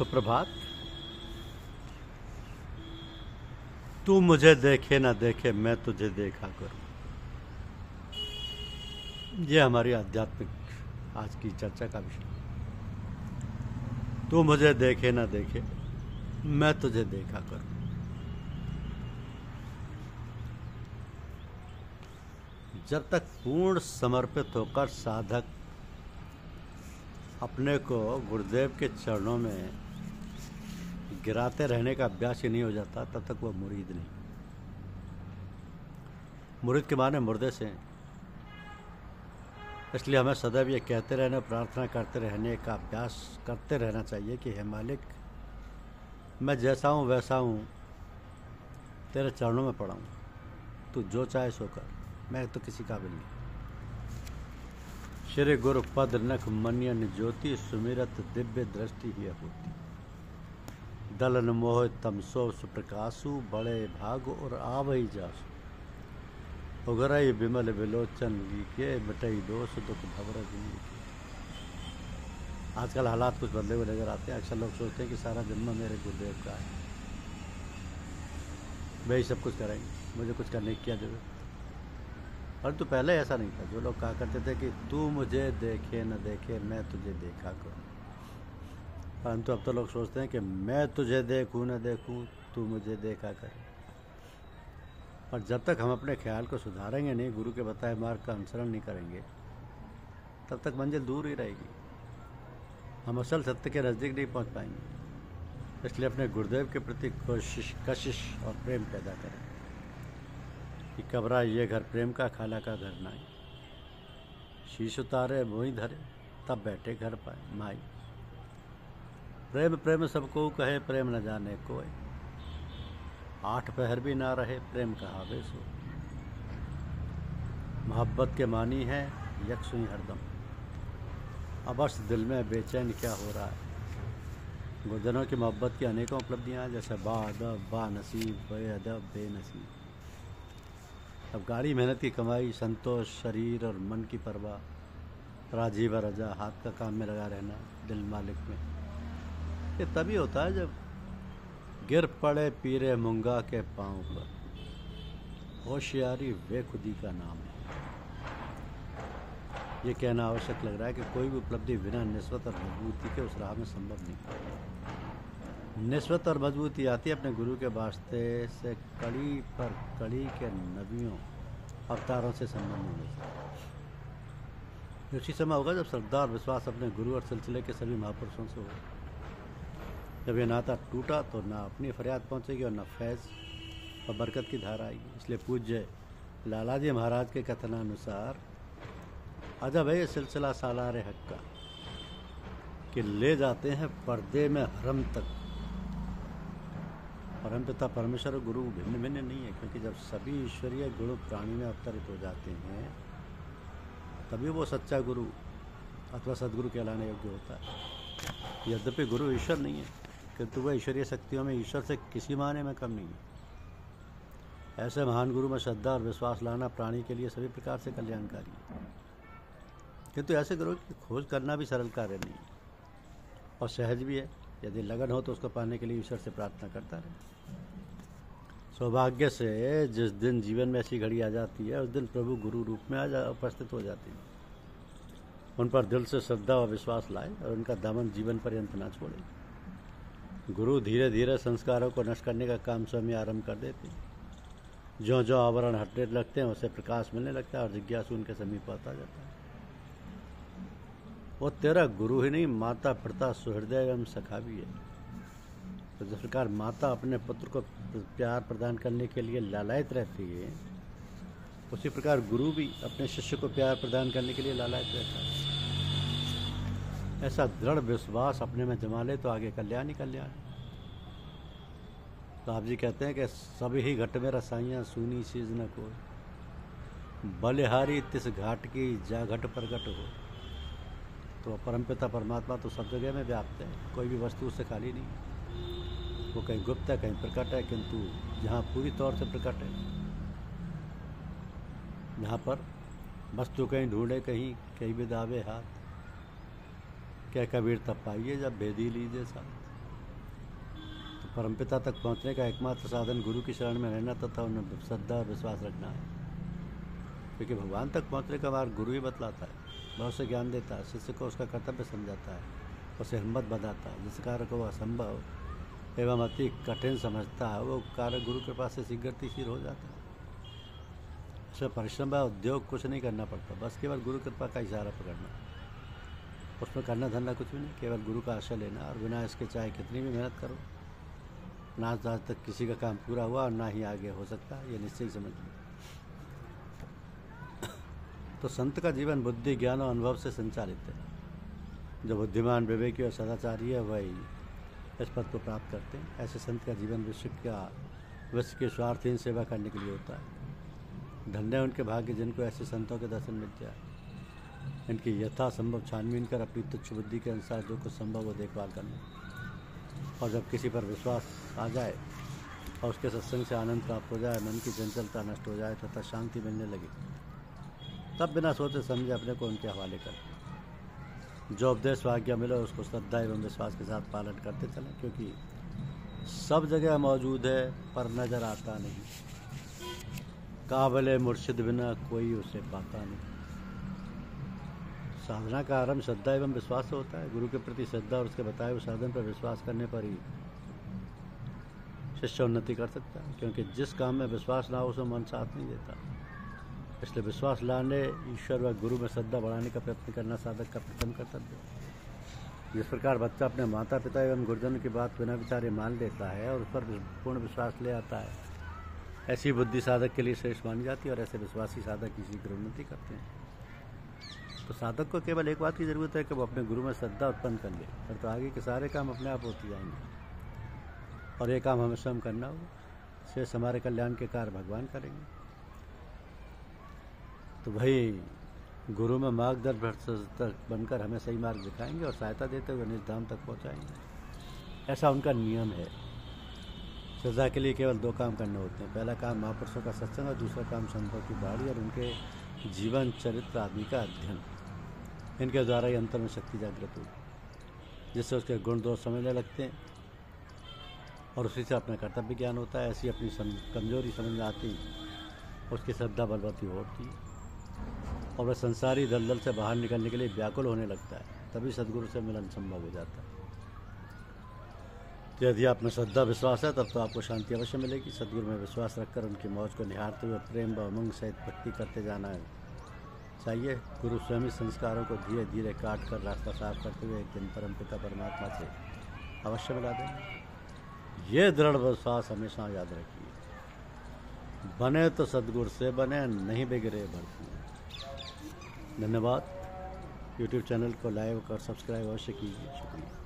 सुप्रभात। तू मुझे देखे ना देखे, मैं तुझे देखा करूं। ये हमारी आध्यात्मिक आज की चर्चा का विषय। तू मुझे देखे ना देखे, मैं तुझे देखा करूं। जब तक पूर्ण समर्पित होकर साधक अपने को गुरुदेव के चरणों में गिराते रहने का अभ्यास ही नहीं हो जाता, तब तक वह मुरीद नहीं। मुरीद के माने मुर्दे से। इसलिए हमें सदैव ये कहते रहने, प्रार्थना करते रहने का अभ्यास करते रहना चाहिए कि हे मालिक, मैं जैसा हूँ वैसा हूँ, तेरे चरणों में पड़ा हूँ। तू जो चाहे सो कर, मैं तो किसी काबिल नहीं। श्री गुरु पद नख मनियन ज्योति, सुमिरत दिव्य दृष्टि ही होती। दलन मोह तमसो सुप्रकाशु, बड़े भाग और आवही जासु। उगरई विमल विलोचन लीके, मिटई दोष दुख भवर लीके। आजकल हालात कुछ बदले हुए नजर आते हैं। अक्सर लोग सोचते हैं कि सारा जन्म मेरे गुरुदेव का है, वे ही सब कुछ करेंगे, मुझे कुछ करने की क्या जरूरत। परंतु पहले ऐसा नहीं था। जो लोग कहा करते थे कि तू मुझे देखे न देखे, मैं तुझे देखा करूं, परंतु अब तो लोग सोचते हैं कि मैं तुझे देखूं न देखूं, तू मुझे देखा कर। और जब तक हम अपने ख्याल को सुधारेंगे नहीं, गुरु के बताए मार्ग का अनुसरण नहीं करेंगे, तब तक मंजिल दूर ही रहेगी। हम असल सत्य के नज़दीक नहीं पहुंच पाएंगे। इसलिए अपने गुरुदेव के प्रति कशिश और प्रेम पैदा करें कि कबरा ये घर प्रेम का, खाला का घर नाई। शीश उतारे मोही धरे, तब बैठे घर पाए माई। प्रेम प्रेम सबको कहे, प्रेम न जाने कोई। 8 पहर भी ना रहे, प्रेम कहावे सो। मोहब्बत के मानी है यक सुई हरदम, अबस दिल में बेचैन क्या हो रहा है। गुरजनों की मोहब्बत की अनेकों उपलब्धियाँ, जैसे बाअदब, बानसीब, बेअदब, बेनसीब। अब गाड़ी मेहनत की कमाई, संतोष, शरीर और मन की परवाह, राजी व रजा, हाथ का काम में लगा रहना, दिल मालिक में। ये तभी होता है जब गिर पड़े पीरे मुंगा के पांव पर। होशियारी वे खुदी का नाम है। ये कहना आवश्यक लग रहा है कि कोई भी उपलब्धि बिना निस्बत और मजबूती के उस राह में संभव नहीं। निस्बत और मजबूती आती है अपने गुरु के वास्ते से कड़ी पर कड़ी के नबियों अवतारों से संबंध होने से। उसी समय होगा जब श्रद्धा और विश्वास अपने गुरु और सिलसिले के सभी महापुरुषों से होगा। जब ये नाता टूटा तो ना अपनी फरियाद पहुंचेगी और ना फैज़ और बरकत की धारा आएगी। इसलिए पूज्य लालाजी महाराज के कथनानुसार अजब है ये सिलसिला सालारे हक का, कि ले जाते हैं पर्दे में हरम तक। परमपिता परमेश्वर और गुरु भिन्न भिन्न नहीं है, क्योंकि जब सभी ईश्वरीय गुण प्राणी में अवतरित हो जाते हैं, तभी वो सच्चा गुरु अथवा सदगुरु कहलाने योग्य होता है। यद्यपि गुरु ईश्वर नहीं है, किंतु वह ईश्वरीय शक्तियों में ईश्वर से किसी माने में कम नहीं है। ऐसे महान गुरु में श्रद्धा और विश्वास लाना प्राणी के लिए सभी प्रकार से कल्याणकारी है। किंतु ऐसे गुरु की खोज करना भी सरल कार्य नहीं है और सहज भी है। यदि लगन हो तो उसको पाने के लिए ईश्वर से प्रार्थना करता रहे। सौभाग्य से जिस दिन जीवन में ऐसी घड़ी आ जाती है, उस दिन प्रभु गुरु रूप में उपस्थित हो जाती है। उन पर दिल से श्रद्धा और विश्वास लाए और उनका दामन जीवन पर्यंत ना छोड़े। गुरु धीरे धीरे संस्कारों को नष्ट करने का काम स्वयं आरंभ कर देते हैं। जो जो आवरण हटने लगते हैं, उसे प्रकाश मिलने लगता है और जिज्ञासु उनके समीप आता जाता है। वो तेरा गुरु ही नहीं, माता पिता सुहृदय एवं सखा भी है। तो जिस प्रकार माता अपने पुत्र को प्यार प्रदान करने के लिए लालायित रहती है, उसी प्रकार गुरु भी अपने शिष्य को प्यार प्रदान करने के लिए लालायित रहता है। ऐसा दृढ़ विश्वास अपने में जमा ले तो आगे कल्याण ही कल्याण। तो आप जी कहते हैं कि सभी ही घट में रसाइयाँ, सूनी चीज न कोई। बलिहारी तिस घाट की जा घट प्रगट हो। तो परमपिता परमात्मा तो सब जगह में व्याप्त है, कोई भी वस्तु उससे खाली नहीं है। वो कहीं गुप्त है, कहीं प्रकट है, किंतु जहाँ पूरी तौर से प्रकट है, जहाँ पर वस्तु कहीं ढूंढे कहीं कहीं भी दावे हाथ। क्या कबीर तब पाइए जब भेदी लीजिए साथ। परमपिता तक पहुंचने का एकमात्र साधन गुरु की शरण में रहना तथा उन्हें श्रद्धा और विश्वास रखना है, क्योंकि भगवान तक पहुंचने का मार्ग गुरु ही बतलाता है। बहुत से ज्ञान देता है, शिष्य को उसका कर्तव्य समझाता है, उसे हिम्मत बढ़ाता है। जिस कार्य को वह असंभव एवं अति कठिन समझता है वो कार्य गुरु कृपा से शीघ्रतिशीघ्र हो जाता है। इसमें परिश्रम व उद्योग कुछ नहीं करना पड़ता, बस केवल गुरु कृपा का इशारा पकड़ना। उसमें करना धरना कुछ भी नहीं, केवल गुरु का आश्रय लेना और बिना इसके चाहे कितनी भी मेहनत करो ना आज तक किसी का काम पूरा हुआ और ना ही आगे हो सकता, ये निश्चय समझ लो। तो संत का जीवन बुद्धि, ज्ञान और अनुभव से संचालित है। जो बुद्धिमान, विवेकी और सदाचारी है वही इस पद को प्राप्त करते हैं। ऐसे संत का जीवन विश्व के स्वार्थहीन सेवा करने के लिए होता है। धन्य उनके भाग्य जिनको ऐसे संतों के दर्शन मिल जाए। इनकी यथासंभव छानबीन कर अपनी तुच्छ बुद्धि के अनुसार जो कुछ संभव हो देखभाल करना, और जब किसी पर विश्वास आ जाए और उसके सत्संग से आनंद प्राप्त हो जाए, मन की चंचलता नष्ट हो जाए तथा शांति मिलने लगे, तब बिना सोचे समझे अपने को उनके हवाले कर जो उपदेश आज्ञा मिले उसको श्रद्धा एवं विश्वास के साथ पालन करते चलें, क्योंकि सब जगह मौजूद है पर नजर आता नहीं। काबिल मुर्शिद बिना कोई उसे पाता नहीं। साधना का आरंभ श्रद्धा एवं विश्वास से होता है। गुरु के प्रति श्रद्धा और उसके बताए हुए साधन पर विश्वास करने पर ही शिष्य उन्नति कर सकता है, क्योंकि जिस काम में विश्वास ना हो उसे मन साथ नहीं देता। इसलिए विश्वास लाने, ईश्वर व गुरु में श्रद्धा बढ़ाने का प्रयत्न करना साधक का प्रथम कर्तव्य है। जिस प्रकार बच्चा अपने माता पिता एवं गुरुजनों की बात बिना विचारे मान लेता है और उस पर पूर्ण विश्वास ले आता है, ऐसी बुद्धि साधक के लिए श्रेष्ठ मानी जाती है और ऐसे विश्वासी साधक की शीघ्र उन्नति करते हैं। तो साधक को केवल एक बात की जरूरत है कि वो अपने गुरु में श्रद्धा उत्पन्न कर ले, फिर तो आगे के सारे काम अपने आप होते जाएंगे। और ये काम हमें स्वयं करना होगा। शेष हमारे कल्याण के कार्य भगवान करेंगे। तो भाई गुरु में मार्गदर्शक बनकर हमें सही मार्ग दिखाएंगे और सहायता देते हुए निज धाम तक पहुंचाएंगे। ऐसा उनका नियम है। श्रद्धा के लिए केवल 2 काम करने होते हैं। पहला काम महापुरुषों का सत्संग और दूसरा काम संतों की बाणी और उनके जीवन चरित्र आदि का अध्ययन। इनके द्वारा ही अंतर में शक्ति जागृत होगी, जिससे उसके गुण दोष समझने लगते हैं और उसी से अपना कर्तव्य ज्ञान होता है। ऐसी अपनी कमजोरी समझ में आती उसकी श्रद्धा बलवती होती है और वह संसारी दलदल से बाहर निकलने के लिए व्याकुल होने लगता है। तभी सदगुरु से मिलन संभव हो जाता है। तो यदि आप में श्रद्धा विश्वास है तब तो आपको शांति अवश्य मिलेगी। सदगुरु में विश्वास रखकर उनकी मौज को निहारते हुए प्रेम व उमंग सहित भक्ति करते जाना चाहिए। गुरु स्वयं संस्कारों को धीरे धीरे काट कर रास्ता साफ करते हुए एक दिन परमपिता परमात्मा से अवश्य मिला देंगे। ये दृढ़ विश्वास हमेशा याद रखिए। बने तो सदगुरु से बने, नहीं बिगड़े भरपूर। धन्यवाद। YouTube चैनल को लाइक और सब्सक्राइब अवश्य कीजिए। शुक्रिया।